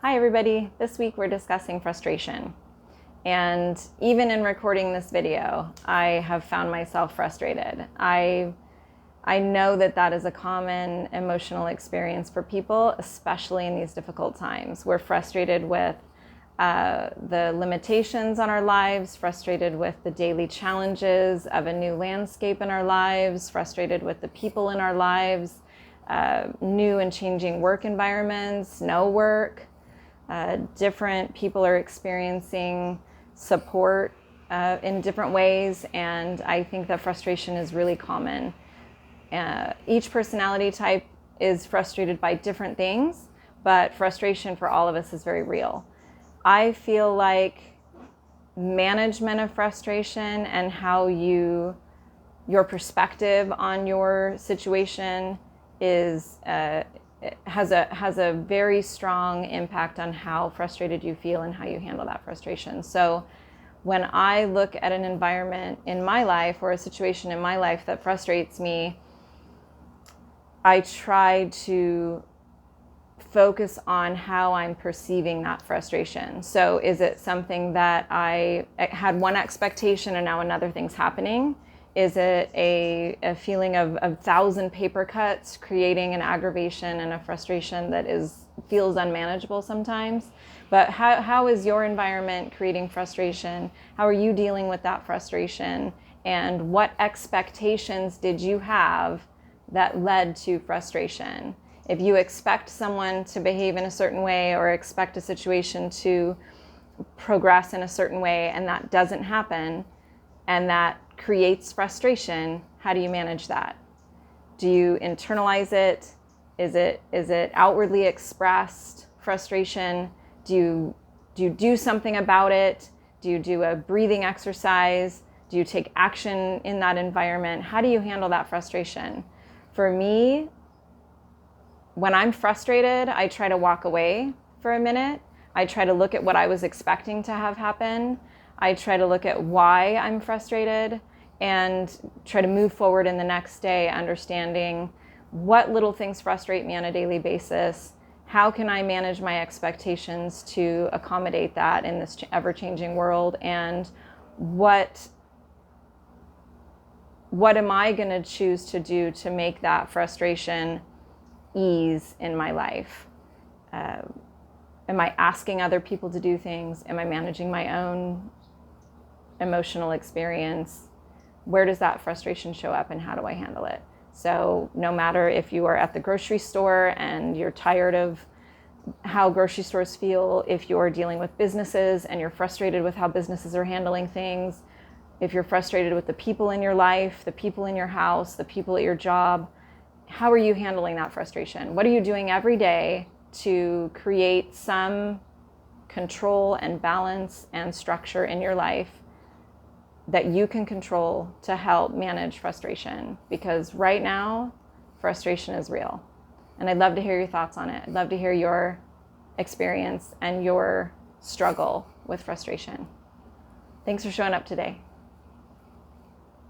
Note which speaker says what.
Speaker 1: Hi everybody, this week we're discussing frustration. And even in recording this video, I have found myself frustrated. I know that is a common emotional experience for people, especially in these difficult times. We're frustrated with the limitations on our lives, frustrated with the daily challenges of a new landscape in our lives, frustrated with the people in our lives, new and changing work environments, no work. Different people are experiencing support in different ways, and I think that frustration is really common. Each personality type is frustrated by different things, but frustration for all of us is very real. I feel like management of frustration and how your perspective on your situation is has a very strong impact on how frustrated you feel and how you handle that frustration. So when I look at an environment in my life or a situation in my life that frustrates me, I try to focus on how I'm perceiving that frustration. So is it something that I had one expectation and now another thing's happening? Is it a feeling of 1,000 paper cuts creating an aggravation and a frustration that feels unmanageable sometimes? But how is your environment creating frustration? How are you dealing with that frustration? And what expectations did you have that led to frustration? If you expect someone to behave in a certain way or expect a situation to progress in a certain way and that doesn't happen, and that creates frustration, how do you manage that? Do you internalize it? Is it outwardly expressed frustration? Do you do something about it? Do you do a breathing exercise? Do you take action in that environment? How do you handle that frustration? For me, when I'm frustrated, I try to walk away for a minute. I try to look at what I was expecting to have happen. I try to look at why I'm frustrated and try to move forward in the next day, understanding what little things frustrate me on a daily basis. How can I manage my expectations to accommodate that in this ever-changing world? And what am I going to choose to do to make that frustration ease in my life? Am I asking other people to do things? Am I managing my own emotional experience? Where does that frustration show up and how do I handle it? So no matter if you are at the grocery store and you're tired of how grocery stores feel, if you're dealing with businesses and you're frustrated with how businesses are handling things, if you're frustrated with the people in your life, the people in your house, the people at your job, how are you handling that frustration? What are you doing every day to create some control and balance and structure in your life that you can control to help manage frustration? Because right now, frustration is real. And I'd love to hear your thoughts on it. I'd love to hear your experience and your struggle with frustration. Thanks for showing up today.